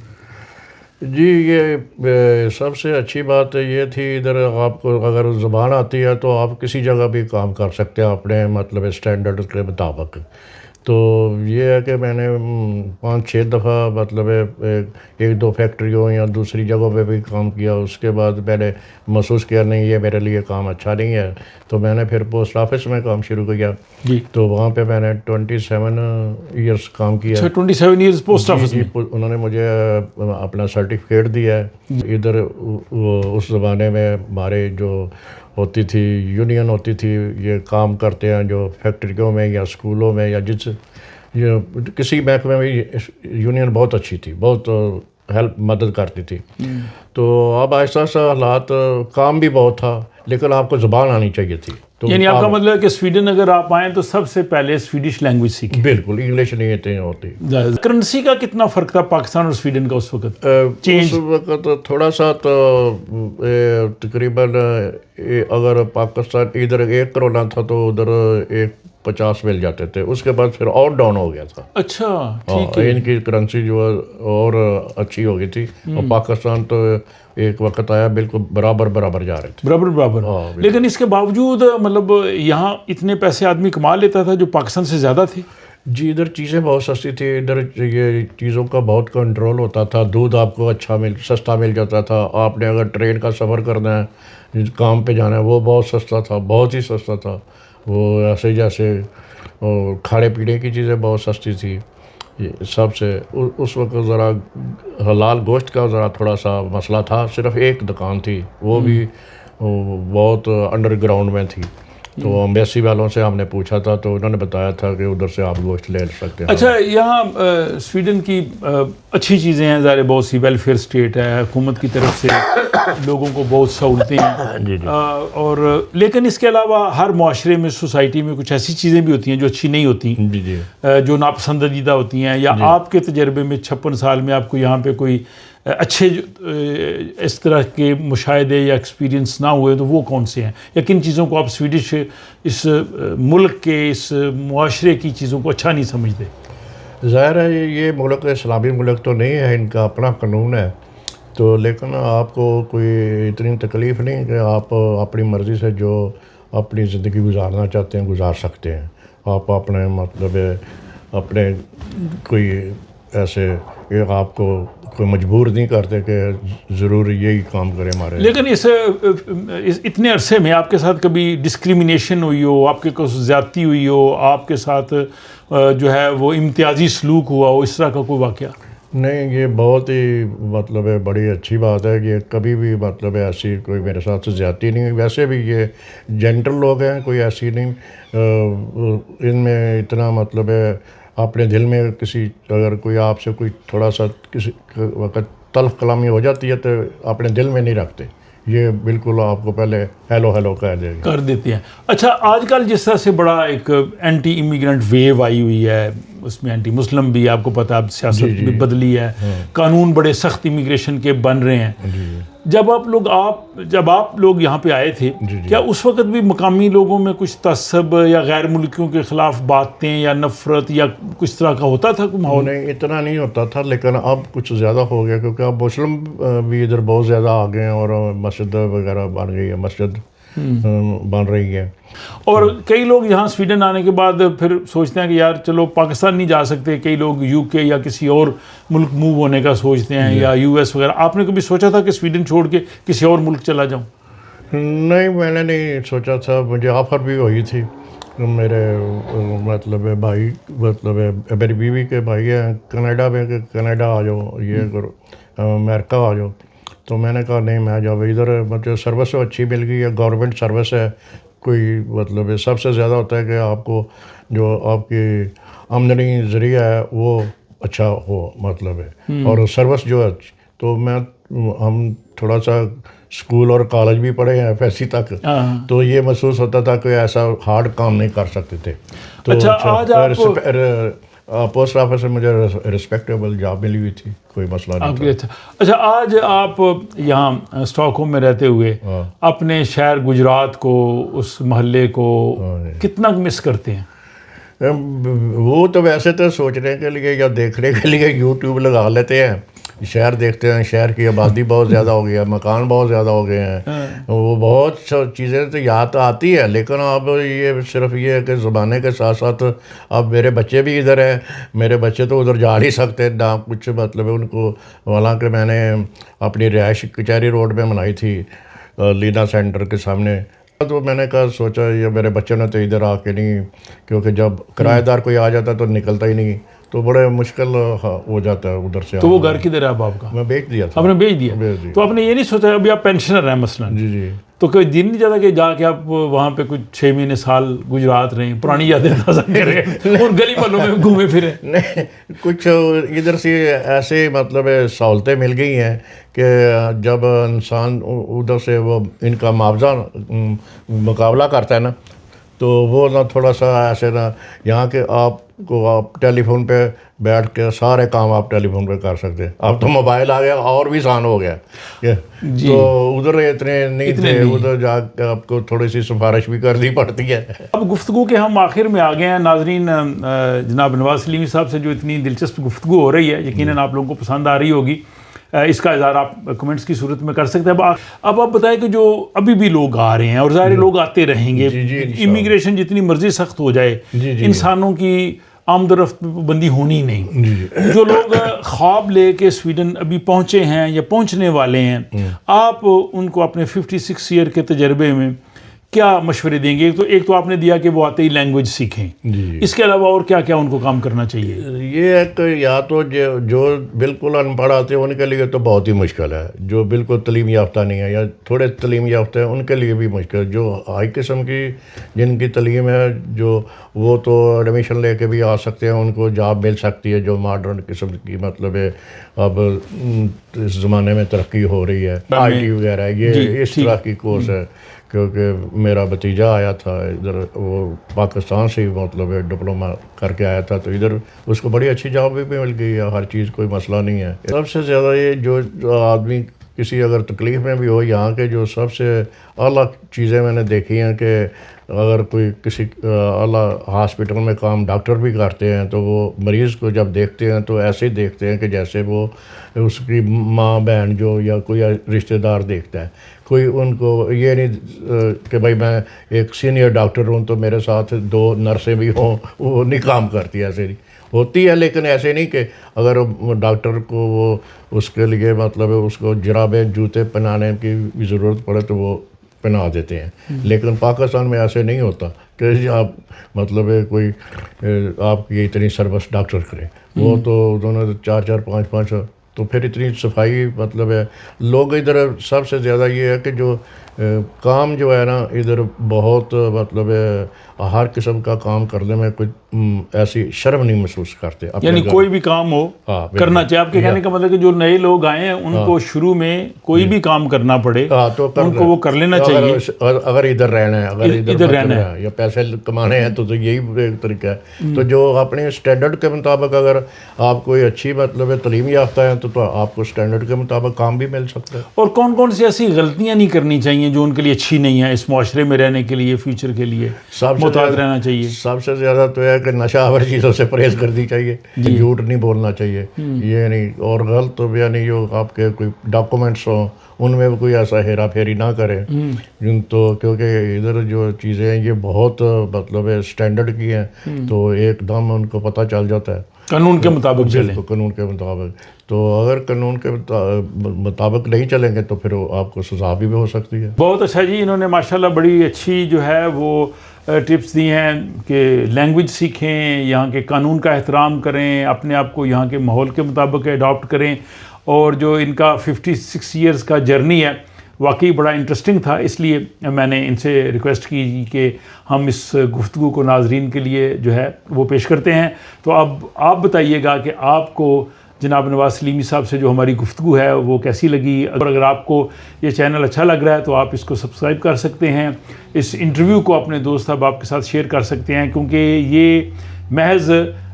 جی، یہ سب سے اچھی بات یہ تھی، ادھر آپ کو اگر زبان آتی ہے تو آپ کسی جگہ بھی کام کر سکتے ہیں اپنے مطلب اسٹینڈرڈ کے مطابق. تو یہ ہے کہ میں نے 5-6 دفعہ مطلب 1-2 فیکٹریوں یا دوسری جگہوں پہ بھی کام کیا. اس کے بعد میں نے محسوس کیا نہیں یہ میرے لیے کام اچھا نہیں ہے، تو میں نے پھر پوسٹ آفس میں کام شروع کیا. جی. تو وہاں پہ میں نے 27 ایئرس کام کیا. 27 ایئرز پوسٹ آفس میں؟ انہوں نے مجھے اپنا سرٹیفکیٹ دیا ہے. ادھر اس زمانے میں ہمارے جو ہوتی تھی یونین ہوتی تھی، یہ کام کرتے ہیں جو فیکٹریوں میں یا اسکولوں میں یا کسی محکمے میں یونین بہت اچھی تھی، بہت مدد کرتی تھی. تو اب آہستہ آہستہ حالات، کام بھی بہت تھا لیکن آپ کو زبان آنی چاہیے تھی. یعنی آپ کا مطلب ہے کہ سویڈن اگر آپ آئیں تو سب سے پہلے سویڈش لینگویج سیکھیں؟ بالکل، انگلش نہیں اتنی ہوتی. کرنسی کا کتنا فرق تھا پاکستان اور سویڈن کا اس وقت؟ اس وقت تھوڑا سا تو تقریباً اگر پاکستان ادھر 1 کرونا تھا تو ادھر 1.50 مل جاتے تھے. اس کے بعد پھر اور ڈاؤن ہو گیا تھا. اچھا، ٹھیک ہے. ان کی کرنسی جو ہے اور اچھی ہو گئی تھی، اور پاکستان تو ایک وقت آیا بالکل برابر جا رہے تھے. برابر. لیکن اس کے باوجود مطلب یہاں اتنے پیسے آدمی کما لیتا تھا جو پاکستان سے زیادہ تھے. جی، ادھر چیزیں بہت سستی تھی. ادھر یہ چیزوں کا بہت کنٹرول ہوتا تھا. دودھ آپ کو سستا مل جاتا تھا. آپ نے اگر ٹرین کا سفر کرنا ہے، کام پہ جانا ہے، وہ بہت سستا تھا، بہت ہی سستا تھا. وہ ایسے جیسے کھانے پینے کی چیزیں بہت سستی تھی. سب سے اس وقت ذرا حلال گوشت کا ذرا تھوڑا سا مسئلہ تھا. صرف ایک دکان تھی، وہ بھی بہت انڈر گراؤنڈ میں تھی. تو ایمبیسی والوں سے ہم نے پوچھا تھا تو انہوں نے بتایا تھا کہ ادھر سے آپ گوشت لے سکتے ہیں. اچھا، یہاں سویڈن کی اچھی چیزیں ہیں، ظاہر بہت سی ویلفیئر اسٹیٹ ہے، حکومت کی طرف سے لوگوں کو بہت سہولتیں ہیں. اور لیکن اس کے علاوہ ہر معاشرے میں، سوسائٹی میں کچھ ایسی چیزیں بھی ہوتی ہیں جو اچھی نہیں ہوتی، جو ناپسندیدہ ہوتی ہیں. یا آپ کے تجربے میں 56 سال میں آپ کو یہاں پہ کوئی اچھے اس طرح کے مشاہدے یا ایکسپیرینس نہ ہوئے تو وہ کون سے ہیں، یا کن چیزوں کو آپ سویڈش اس ملک کے اس معاشرے کی چیزوں کو اچھا نہیں سمجھتے؟ ظاہر ہے یہ ملک اسلامی ملک تو نہیں ہے، ان کا اپنا قانون ہے. تو لیکن آپ کو کوئی اتنی تکلیف نہیں کہ آپ اپنی مرضی سے جو اپنی زندگی گزارنا چاہتے ہیں گزار سکتے ہیں. آپ اپنے مطلب اپنے کوئی ایسے ایک آپ کو کوئی مجبور نہیں کرتے کہ ضرور یہی کام کرے ہمارے. لیکن اس اتنے عرصے میں آپ کے ساتھ کبھی ڈسکریمنیشن ہوئی ہو, آپ کے کوئی زیادتی ہوئی ہو, آپ کے ساتھ جو ہے وہ امتیازی سلوک ہوا ہو, اس طرح کا کوئی واقعہ؟ نہیں, یہ بہت ہی مطلب ہے بڑی اچھی بات ہے کہ کبھی بھی مطلب ایسی کوئی میرے ساتھ زیادتی نہیں ہوئی. ویسے بھی یہ جینٹل لوگ ہیں, کوئی ایسی نہیں. ان میں اتنا مطلب ہے اپنے دل میں کسی اگر کوئی آپ سے کوئی تھوڑا سا کسی وقت تلخ کلامی ہو جاتی ہے تو اپنے دل میں نہیں رکھتے, یہ بالکل آپ کو پہلے ہیلو ہیلو کہہ دے گا, کر دیتے ہیں. اچھا, آج کل جس طرح سے بڑا ایک اینٹی امیگرنٹ ویو آئی ہوئی ہے, اس میں اینٹی مسلم بھی, آپ کو پتہ ہے اب سیاست بھی بدلی ہے, قانون بڑے سخت امیگریشن کے بن رہے ہیں. جب آپ لوگ یہاں پہ آئے تھے, کیا اس وقت بھی مقامی لوگوں میں کچھ تعصب یا غیر ملکیوں کے خلاف باتیں یا نفرت یا کچھ طرح کا ہوتا تھا کوئی ماحول؟ نہیں, اتنا نہیں ہوتا تھا, لیکن اب کچھ زیادہ ہو گیا کیونکہ اب مسلم بھی ادھر بہت زیادہ آ گئے ہیں اور مسجد وغیرہ بن گئی ہے, مسجد بن رہی ہے. اور کئی لوگ یہاں سویڈن آنے کے بعد پھر سوچتے ہیں کہ یار چلو پاکستان نہیں جا سکتے, کئی لوگ یو کے یا کسی اور ملک موو ہونے کا سوچتے ہیں, یا یو ایس وغیرہ. آپ نے کبھی سوچا تھا کہ سویڈن چھوڑ کے کسی اور ملک چلا جاؤں؟ نہیں, میں نے نہیں سوچا تھا. مجھے آفر بھی ہوئی تھی, میرے مطلب بھائی مطلب میری بیوی کے بھائی ہیں کینیڈا میں کہ کینیڈا آ جاؤ, یہ کرو, امریکہ آ جاؤ. تو میں نے کہا نہیں, میں جاؤ ادھر, مجھے سروس اچھی مل گئی ہے, گورنمنٹ سروس ہے. کوئی مطلب سب سے زیادہ ہوتا ہے کہ آپ کو جو آپ کی آمدنی ذریعہ ہے وہ اچھا ہو مطلب ہے, اور سروس جو ہے. تو ہم تھوڑا سا اسکول اور کالج بھی پڑھے ہیں FSC تک, تو یہ محسوس ہوتا تھا کہ ایسا ہارڈ کام نہیں کر سکتے تھے. تو پوسٹ آفس سے مجھے رسپیکٹیبل جاب ملی ہوئی تھی, کوئی مسئلہ نہیں تھا. اچھا, آج آپ یہاں اسٹاک ہوم میں رہتے ہوئے اپنے شہر گجرات کو, اس محلے کو کتنا مس کرتے ہیں؟ وہ تو ویسے تو سوچنے کے لیے یا دیکھنے کے لیے یوٹیوب لگا لیتے ہیں, شہر دیکھتے ہیں, شہر کی آبادی بہت زیادہ ہو گئی ہے, مکان بہت زیادہ ہو گئے ہیں, وہ بہت چیزیں تو یاد آتی ہے. لیکن اب یہ صرف یہ ہے کہ زمانے کے ساتھ ساتھ اب میرے بچے بھی ادھر ہیں, میرے بچے تو ادھر جا نہیں سکتے نہ کچھ مطلب ان کو, حالانکہ میں نے اپنی رہائش کچہری روڈ میں بنائی تھی لینا سینٹر کے سامنے. تو میں نے کہا سوچا یہ میرے بچوں نے تو ادھر آ کے نہیں, کیونکہ جب کرایہ دار کوئی آ جاتا تو نکلتا ہی نہیں, تو بڑے مشکل ہو جاتا ہے ادھر سے. تو وہ گھر کدھر ہے اب آپ کا؟ میں بیچ دیا تھا. آپ نے بیچ دیا؟ تو آپ نے یہ نہیں سوچا, ابھی آپ پینشنر ہیں مثلا, جی تو کوئی دن نہیں جاتا کہ جا کے آپ وہاں پہ کچھ 6 مہینے سال گجرات رہیں, پرانی یادیں تازہ کریں اور گلی محلوں میں گھومے پھریں؟ نہیں, کچھ ادھر سے ایسے مطلب سہولتیں مل گئی ہیں کہ جب انسان ادھر سے وہ ان کا معاوضہ مقابلہ کرتا ہے نا, تو وہ نہ تھوڑا سا ایسے نہ, یہاں کے آپ ٹیلی فون پہ بیٹھ کے سارے کام آپ ٹیلی فون پہ کر سکتے ہیں. اب تو موبائل آ گیا اور بھی آسان ہو گیا. تو ادھر اتنے نہیں تھے, ادھر جا کے آپ کو تھوڑی سی سفارش بھی کرنی پڑتی ہے. اب گفتگو کے ہم آخر میں آ گئے ہیں. ناظرین, جناب نواز سلیمی صاحب سے جو اتنی دلچسپ گفتگو ہو رہی ہے, یقیناً آپ لوگوں کو پسند آ رہی ہوگی. اس کا اظہار آپ کمنٹس کی صورت میں کر سکتے ہیں. اب آپ بتائیں کہ جو ابھی بھی لوگ آ رہے ہیں, اور ظاہر لوگ آتے رہیں گے, امیگریشن جتنی مرضی سخت ہو جائے, انسانوں کی آمد و رفت بندی ہونی نہیں. جو لوگ خواب لے کے سویڈن ابھی پہنچے ہیں یا پہنچنے والے ہیں, آپ ان کو اپنے 56 ایئر کے تجربے میں کیا مشورے دیں گے؟ ایک تو آپ نے دیا کہ وہ آتے ہی لینگویج سیکھیں, اس کے علاوہ اور کیا کیا ان کو کام کرنا چاہیے؟ یہ ہے کہ یا تو جو بالکل ان پڑھ آتے ہیں ان کے لیے تو بہت ہی مشکل ہے, جو بالکل تعلیم یافتہ نہیں ہے یا تھوڑے تعلیم یافتہ ہیں ان کے لیے بھی مشکل ہے. جو ہائی قسم کی جن کی تعلیم ہے, جو وہ تو ایڈمیشن لے کے بھی آ سکتے ہیں, ان کو جاب مل سکتی ہے, جو ماڈرن قسم کی مطلب ہے اب اس زمانے میں ترقی ہو رہی ہے, IT وغیرہ, یہ اس طرح کی کورس ہے. کیونکہ میرا بھتیجا آیا تھا ادھر, وہ پاکستان سے ہی مطلب ڈپلوما کر کے آیا تھا, تو ادھر اس کو بڑی اچھی جاب بھی مل گئی ہے, ہر چیز کوئی مسئلہ نہیں ہے. سب سے زیادہ یہ جو آدمی کسی اگر تکلیف میں بھی ہو, یہاں کے جو سب سے اعلیٰ چیزیں میں نے دیکھی ہیں کہ اگر کوئی کسی اللہ ہاسپٹل میں کام ڈاکٹر بھی کرتے ہیں تو وہ مریض کو جب دیکھتے ہیں تو ایسے ہی دیکھتے ہیں کہ جیسے وہ اس کی ماں بہن جو یا کوئی رشتہ دار دیکھتا ہے. کوئی ان کو یہ نہیں کہ بھائی میں ایک سینئر ڈاکٹر ہوں تو میرے ساتھ 2 نرسیں بھی ہوں, وہ نہیں کام کرتی, ایسے نہیں ہوتی ہے. لیکن ایسے نہیں کہ اگر ڈاکٹر کو وہ اس کے لیے مطلب اس کو جرابیں جوتے پہنانے کی بھی ضرورت پڑے تو وہ پہنا دیتے ہیں. لیکن پاکستان میں ایسے نہیں ہوتا کہ آپ مطلب کوئی آپ کی اتنی سروس ڈاکٹر کرے. وہ تو دونوں 4 5 تو پھر اتنی صفائی مطلب ہے. لوگ ادھر سب سے زیادہ یہ ہے کہ جو کام جو ہے نا ادھر بہت مطلب ہر قسم کا کام کرنے میں کوئی ایسی شرم نہیں محسوس کرتے. یعنی کوئی بھی کام ہو کرنا چاہیے. آپ کے کہنے کا مطلب کہ جو نئے لوگ آئے ہیں ان کو شروع میں کوئی بھی کام کرنا پڑے تو ان کو وہ کر لینا چاہیے. اگر ادھر رہنا ہے, اگر ادھر رہنا ہے یا پیسے کمانے ہیں تو یہی ایک طریقہ ہے. تو جو اپنے اسٹینڈرڈ کے مطابق اگر آپ کوئی اچھی مطلب تعلیم یافتہ ہیں تو آپ کو اسٹینڈرڈ کے مطابق کام بھی مل سکتا ہے. اور کون کون سی ایسی غلطیاں نہیں کرنی چاہیے جو ان کے لیے اچھی نہیں ہیں اس معاشرے میں رہنے کے لیے, فیوچر کے لیے محتاط رہنا چاہیے؟ سب سے زیادہ تو ہے کہ نشہ آور چیزوں سے پرہیز کرنی چاہیے, جھوٹ نہیں بولنا چاہیے, یہ نہیں. اور غلط تو یعنی جو آپ کے کوئی ڈاکومنٹس ہوں ان میں کوئی ایسا ہیرا پھیری نہ کریں. تو کیونکہ ادھر جو چیزیں ہیں یہ بہت مطلب اسٹینڈرڈ کی ہیں تو ایک دم ان کو پتہ چل جاتا ہے. قانون کے مطابق چلیں. قانون کے مطابق. تو اگر قانون کے مطابق نہیں چلیں گے تو پھر آپ کو سزا بھی ہو سکتی ہے. بہت اچھا جی, انہوں نے ماشاءاللہ بڑی اچھی جو ہے وہ ٹپس دی ہیں کہ لینگویج سیکھیں, یہاں کے قانون کا احترام کریں, اپنے آپ کو یہاں کے ماحول کے مطابق اڈاپٹ کریں. اور جو ان کا 56 ایئرز کا جرنی ہے واقعی بڑا انٹرسٹنگ تھا, اس لیے میں نے ان سے ریکویسٹ کی کہ ہم اس گفتگو کو ناظرین کے لیے جو ہے وہ پیش کرتے ہیں. تو اب آپ بتائیے گا کہ آپ کو جناب نواز سلیمی صاحب سے جو ہماری گفتگو ہے وہ کیسی لگی. اگر آپ کو یہ چینل اچھا لگ رہا ہے تو آپ اس کو سبسکرائب کر سکتے ہیں, اس انٹرویو کو اپنے دوست احباب کے ساتھ شیئر کر سکتے ہیں, کیونکہ یہ محض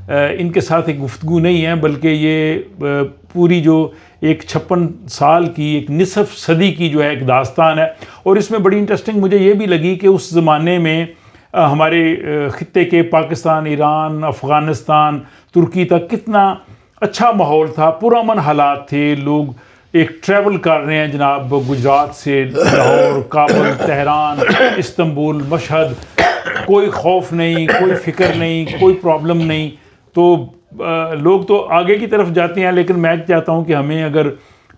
ان کے ساتھ ایک گفتگو نہیں ہے بلکہ یہ پوری جو ایک 56 سال کی ایک نصف صدی کی جو ہے ایک داستان ہے. اور اس میں بڑی انٹرسٹنگ مجھے یہ بھی لگی کہ اس زمانے میں ہمارے خطے کے پاکستان, ایران, افغانستان, ترکی تک کتنا اچھا ماحول تھا, پرامن حالات تھے. لوگ ایک ٹریول کر رہے ہیں جناب گجرات سے لاہور, کابل, تہران, استنبول, مشہد, کوئی خوف نہیں, کوئی فکر نہیں, کوئی پرابلم نہیں. تو لوگ تو آگے کی طرف جاتے ہیں, لیکن میں چاہتا ہوں کہ ہمیں اگر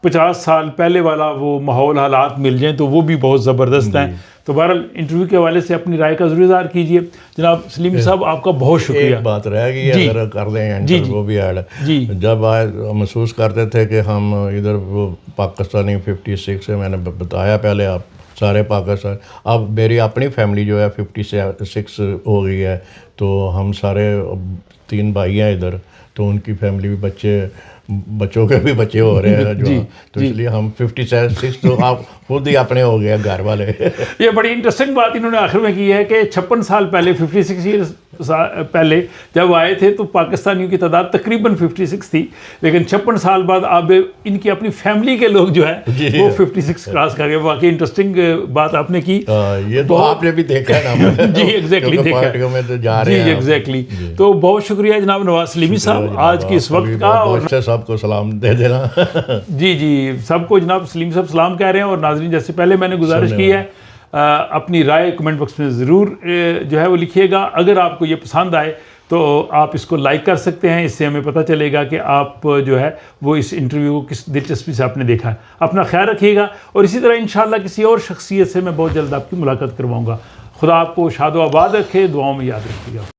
50 سال پہلے والا وہ ماحول حالات مل جائیں تو وہ بھی بہت زبردست ہیں. تو بہرحال انٹرویو کے حوالے سے اپنی رائے کا ضرور اظہار کیجیے. جناب سلیمی صاحب آپ کا بہت شکریہ. ایک بات رہ گئی ہے, اگر کر دیں وہ بھی ایڈ. جب آئے محسوس کرتے تھے کہ ہم ادھر وہ پاکستانی 56 سے میں نے بتایا پہلے آپ سارے پاکستان, اب میری اپنی فیملی جو ہے 56 ہو گئی ہے. تو ہم سارے 3 بھائی ہیں ادھر, تو ان کی فیملی بھی بچوں کے بھی بچے ہو رہے ہیں جو, تو اس لیے ہم 56 تو آپ خود ہی اپنے ہو گئے گھر والے. یہ بڑی انٹرسٹنگ بات انہوں نے آخر میں کی ہے کہ 56 سال پہلے 56 ایئرز پہلے جب آئے تھے تو پاکستانیوں کی تعداد تقریباً 56 تھی, لیکن 56 سال بعد اب ان کی اپنی فیملی کے لوگ جو ہے وہ 56 کراس کر گئے. واقعی انٹرسٹنگ بات آپ نے کی. یہ تو آپ نے بھی دیکھا نا. جی ایگزیکٹلی دیکھا میں تو جا رہے ہیں. جی ایگزیکٹلی. تو بہت شکریہ جناب نواز سلیمی صاحب آج کے اس وقت کا. اور سب کو سلام دے دینا. جی سب کو جناب سلیم صاحب سلام کہہ رہے ہیں. اور ناظرین جیسے پہلے میں نے گزارش کی ہے اپنی رائے کمنٹ باکس میں ضرور جو ہے وہ لکھیے گا. اگر آپ کو یہ پسند آئے تو آپ اس کو لائک کر سکتے ہیں, اس سے ہمیں پتہ چلے گا کہ آپ جو ہے وہ اس انٹرویو کو کس دلچسپی سے آپ نے دیکھا ہے. اپنا خیال رکھیے گا, اور اسی طرح انشاءاللہ کسی اور شخصیت سے میں بہت جلد آپ کی ملاقات کرواؤں گا. خدا آپ کو شاد و آباد رکھے, دعاؤں میں یاد رکھیے گا.